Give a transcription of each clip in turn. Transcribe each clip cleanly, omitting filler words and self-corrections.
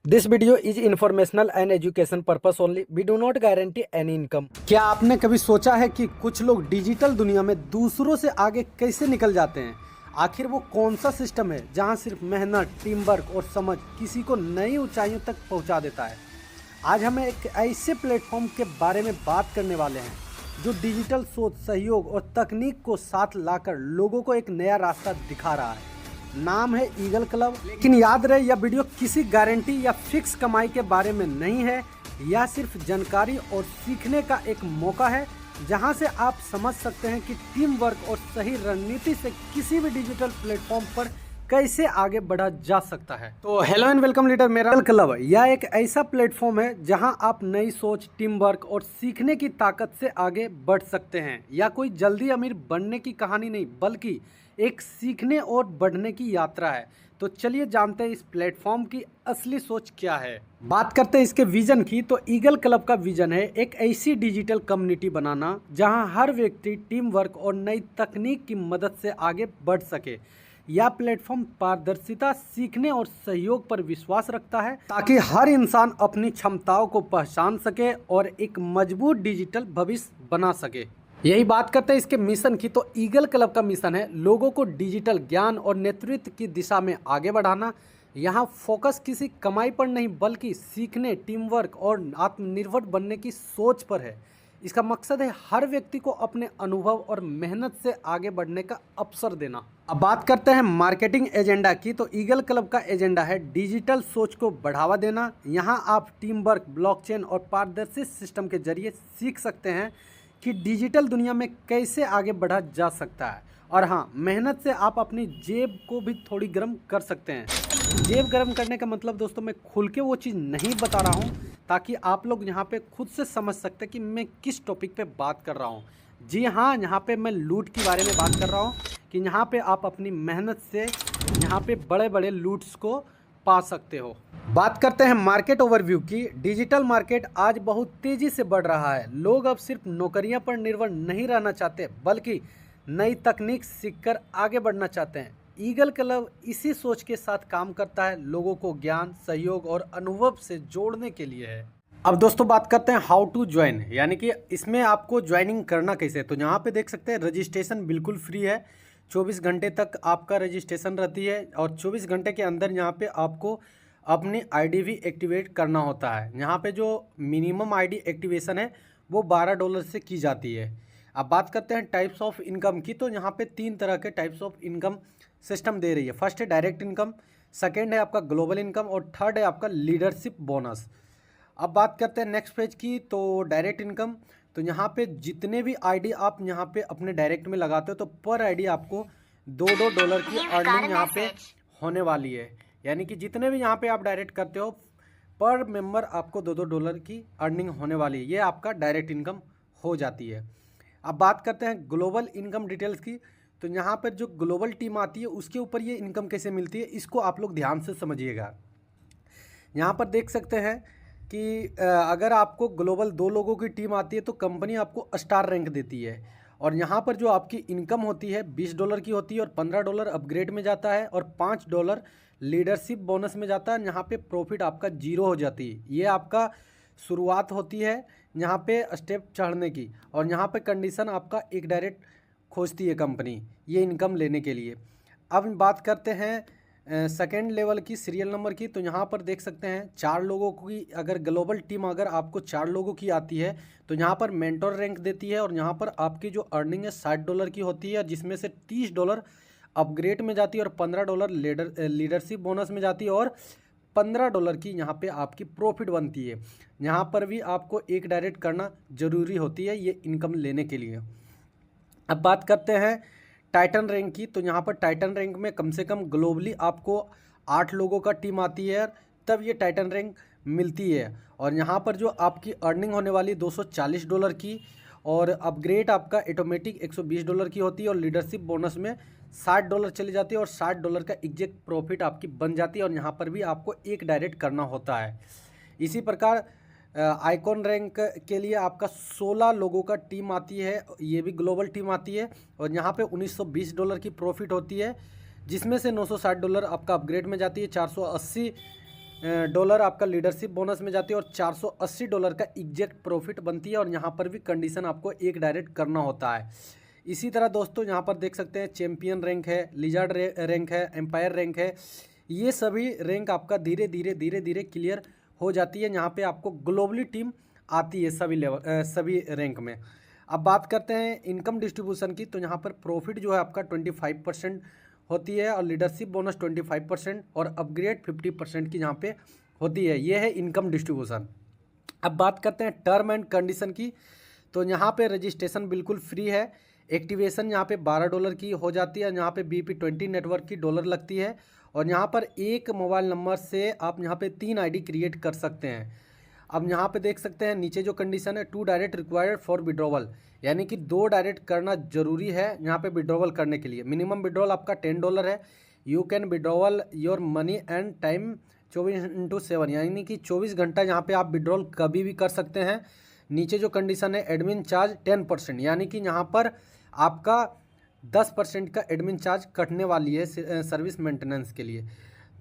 This video is informational and education purpose only. We do not guarantee any income. क्या आपने कभी सोचा है कि कुछ लोग डिजिटल दुनिया में दूसरों से आगे कैसे निकल जाते हैं? आखिर वो कौन सा सिस्टम है जहां सिर्फ मेहनत, टीम वर्क और समझ किसी को नई ऊंचाइयों तक पहुंचा देता है? आज हम एक ऐसे प्लेटफॉर्म के बारे में बात करने वाले हैं जो डिजिटल सोच, सहयोग और तकनीक को साथ लाकर लोगों को एक नया रास्ता दिखा रहा है। नाम है ईगल क्लब। लेकिन याद रहे, यह वीडियो किसी गारंटी या फिक्स कमाई के बारे में नहीं है। यह सिर्फ जानकारी और सीखने का एक मौका है जहां से आप समझ सकते हैं कि टीम वर्क और सही रणनीति से किसी भी डिजिटल प्लेटफॉर्म पर कैसे आगे बढ़ा जा सकता है। तो हेलो एंड वेलकम लीडर, मेरा ईगल क्लब यह एक ऐसा प्लेटफॉर्म है जहां आप नई सोच, टीम वर्क और सीखने की ताकत से आगे बढ़ सकते हैं। यह कोई जल्दी अमीर बनने की कहानी नहीं, बल्कि एक सीखने और बढ़ने की यात्रा है। तो चलिए जानते हैं इस प्लेटफॉर्म की असली सोच क्या है। बात करते हैं इसके विजन की, तो ईगल क्लब का विजन है एक ऐसी डिजिटल कम्युनिटी बनाना जहां हर व्यक्ति टीम वर्क और नई तकनीक की मदद से आगे बढ़ सके। यह प्लेटफॉर्म पारदर्शिता, सीखने और सहयोग पर विश्वास रखता है ताकि हर इंसान अपनी क्षमताओं को पहचान सके और एक मजबूत डिजिटल भविष्य बना सके। यही बात करते हैं इसके मिशन की, तो ईगल क्लब का मिशन है लोगों को डिजिटल ज्ञान और नेतृत्व की दिशा में आगे बढ़ाना। यहाँ फोकस किसी कमाई पर नहीं, बल्कि सीखने, टीम वर्क और आत्मनिर्भर बनने की सोच पर है। इसका मकसद है हर व्यक्ति को अपने अनुभव और मेहनत से आगे बढ़ने का अवसर देना। अब बात करते हैं मार्केटिंग एजेंडा की, तो ईगल क्लब का एजेंडा है डिजिटल सोच को बढ़ावा देना। यहाँ आप टीम वर्क, ब्लॉकचेन और पारदर्शी सिस्टम के जरिए सीख सकते हैं कि डिजिटल दुनिया में कैसे आगे बढ़ा जा सकता है। और हाँ, मेहनत से आप अपनी जेब को भी थोड़ी गर्म कर सकते हैं। जेब गर्म करने का मतलब दोस्तों, मैं खुल के वो चीज़ नहीं बता रहा हूँ, ताकि आप लोग यहाँ पे खुद से समझ सकते हैं कि मैं किस टॉपिक पे बात कर रहा हूँ। जी हाँ, यहाँ पे मैं लूट के बारे में बात कर रहा हूँ कि यहाँ पे आप अपनी मेहनत से यहाँ पे बड़े बड़े लूट्स को पा सकते हो। बात करते हैं मार्केट ओवरव्यू की। डिजिटल मार्केट आज बहुत तेजी से बढ़ रहा है। लोग अब सिर्फ नौकरियां पर निर्भर नहीं रहना चाहते, बल्कि नई तकनीक सीखकर आगे बढ़ना चाहते हैं। ईगल क्लब इसी सोच के साथ काम करता है, लोगों को ज्ञान, सहयोग और अनुभव से जोड़ने के लिए है। अब दोस्तों बात करते हैं हाउ टू ज्वाइन, यानी कि इसमें आपको ज्वाइनिंग करना कैसे है। तो यहाँ पे देख सकते हैं रजिस्ट्रेशन बिल्कुल फ्री है। 24 घंटे तक आपका रजिस्ट्रेशन रहती है और 24 घंटे के अंदर यहाँ पे आपको अपनी आईडी भी एक्टिवेट करना होता है। यहाँ पे जो मिनिमम आईडी एक्टिवेशन है वो $12 से की जाती है। अब बात करते हैं टाइप्स ऑफ इनकम की, तो यहाँ पे 3 तरह के टाइप्स ऑफ इनकम सिस्टम दे रही है। फर्स्ट है डायरेक्ट इनकम, सेकेंड है आपका ग्लोबल इनकम और थर्ड है आपका लीडरशिप बोनस। अब बात करते हैं नेक्स्ट पेज की, तो डायरेक्ट इनकम। तो यहाँ पे जितने भी आईडी आप यहाँ पे अपने डायरेक्ट में लगाते हो, तो पर आईडी आपको $2 की अर्निंग यहाँ पे होने वाली है। यानी कि जितने भी यहाँ पे आप डायरेक्ट करते हो, पर मेंबर आपको $2 की अर्निंग होने वाली है। ये आपका डायरेक्ट इनकम हो जाती है। अब बात करते हैं ग्लोबल इनकम डिटेल्स की, तो यहाँ पर जो ग्लोबल टीम आती है उसके ऊपर ये इनकम कैसे मिलती है, इसको आप लोग ध्यान से समझिएगा। यहाँ पर देख सकते हैं कि अगर आपको ग्लोबल 2 लोगों की टीम आती है तो कंपनी आपको स्टार रैंक देती है। और यहाँ पर जो आपकी इनकम होती है $20 की होती है और $15 अपग्रेड में जाता है और $5 लीडरशिप बोनस में जाता है। यहाँ पे प्रॉफिट आपका 0 हो जाती है। ये आपका शुरुआत होती है यहाँ पे स्टेप चढ़ने की, और यहाँ पे कंडीशन आपका एक डायरेक्ट खोजती है कंपनी ये इनकम लेने के लिए। अब बात करते हैं सेकेंड लेवल की, सीरियल नंबर की। तो यहाँ पर देख सकते हैं 4 लोगों की अगर ग्लोबल टीम अगर आपको 4 लोगों की आती है तो यहाँ पर मेंटोर रैंक देती है, और यहाँ पर आपकी जो अर्निंग है $60 की होती है, जिसमें से $30 अपग्रेड में जाती है और $15 लीडरशिप बोनस में जाती है और $15 की यहाँ पे आपकी प्रॉफिट बनती है। यहाँ पर भी आपको एक डायरेक्ट करना ज़रूरी होती है ये इनकम लेने के लिए। अब बात करते हैं टाइटन रैंक की, तो यहाँ पर टाइटन रैंक में कम से कम ग्लोबली आपको 8 लोगों का टीम आती है, तब ये टाइटन रैंक मिलती है। और यहाँ पर जो आपकी अर्निंग होने वाली $240 की, और अपग्रेड आपका ऑटोमेटिक $120 की होती है, और लीडरशिप बोनस में $60 चली जाती है और $60 का एग्जैक्ट प्रॉफिट आपकी बन जाती है। और यहाँ पर भी आपको एक डायरेक्ट करना होता है। इसी प्रकार आइकॉन रैंक के लिए आपका 16 लोगों का टीम आती है, ये भी ग्लोबल टीम आती है, और यहाँ पे $1920 की प्रॉफिट होती है, जिसमें से $960 आपका अपग्रेड में जाती है, 480 डॉलर आपका लीडरशिप बोनस में जाती है और $480 का एग्जैक्ट प्रॉफिट बनती है। और यहाँ पर भी कंडीशन आपको एक डायरेक्ट करना होता है। इसी तरह दोस्तों यहाँ पर देख सकते हैं चैम्पियन रैंक है, लिजार्ड रैंक है, एम्पायर रैंक है। ये सभी रैंक आपका धीरे धीरे क्लियर हो जाती है। यहाँ पे आपको ग्लोबली टीम आती है सभी रैंक में। अब बात करते हैं इनकम डिस्ट्रीब्यूशन की, तो यहाँ पर प्रॉफिट जो है आपका 25% होती है और लीडरशिप बोनस 25% और अपग्रेड 50% की यहाँ पे होती है। ये है इनकम डिस्ट्रीब्यूशन। अब बात करते हैं टर्म एंड कंडीशन की, तो यहाँ पे रजिस्ट्रेशन बिल्कुल फ्री है। एक्टिवेशन यहाँ पे $12 की हो जाती है। यहाँ पे BP20 नेटवर्क की डॉलर लगती है। और यहाँ पर एक मोबाइल नंबर से आप यहाँ पे 3 ID क्रिएट कर सकते हैं। अब यहाँ पे देख सकते हैं नीचे जो कंडीशन है 2 डायरेक्ट रिक्वायर्ड फॉर विड्रॉवल, यानी कि 2 डायरेक्ट करना जरूरी है यहाँ पे विड्रॉवल करने के लिए। मिनिमम विड्रॉवल आपका $10 है। You can withdrawal your money and time 24/7, यानी कि 24 घंटा यहाँ पे आप विड्रॉल कभी भी कर सकते हैं। नीचे जो कंडीशन है एडमिन चार्ज 10%, यानी कि यहाँ पर आपका 10% का एडमिन चार्ज कटने वाली है सर्विस मेंटेनेंस के लिए।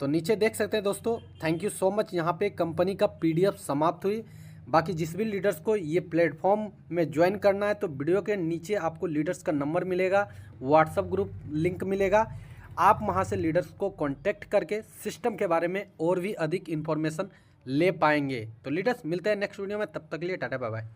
तो नीचे देख सकते हैं दोस्तों। Thank you so much. यहाँ पे कंपनी का PDF समाप्त हुई। बाकी जिस भी लीडर्स को ये प्लेटफॉर्म में ज्वाइन करना है तो वीडियो के नीचे आपको लीडर्स का नंबर मिलेगा, व्हाट्सअप ग्रुप लिंक मिलेगा। आप वहाँ से लीडर्स को कॉन्टैक्ट करके सिस्टम के बारे में और भी अधिक इन्फॉर्मेशन ले पाएंगे। तो लीडर्स मिलते हैं नेक्स्ट वीडियो में, तब तक के लिए टाटा बाय बाय।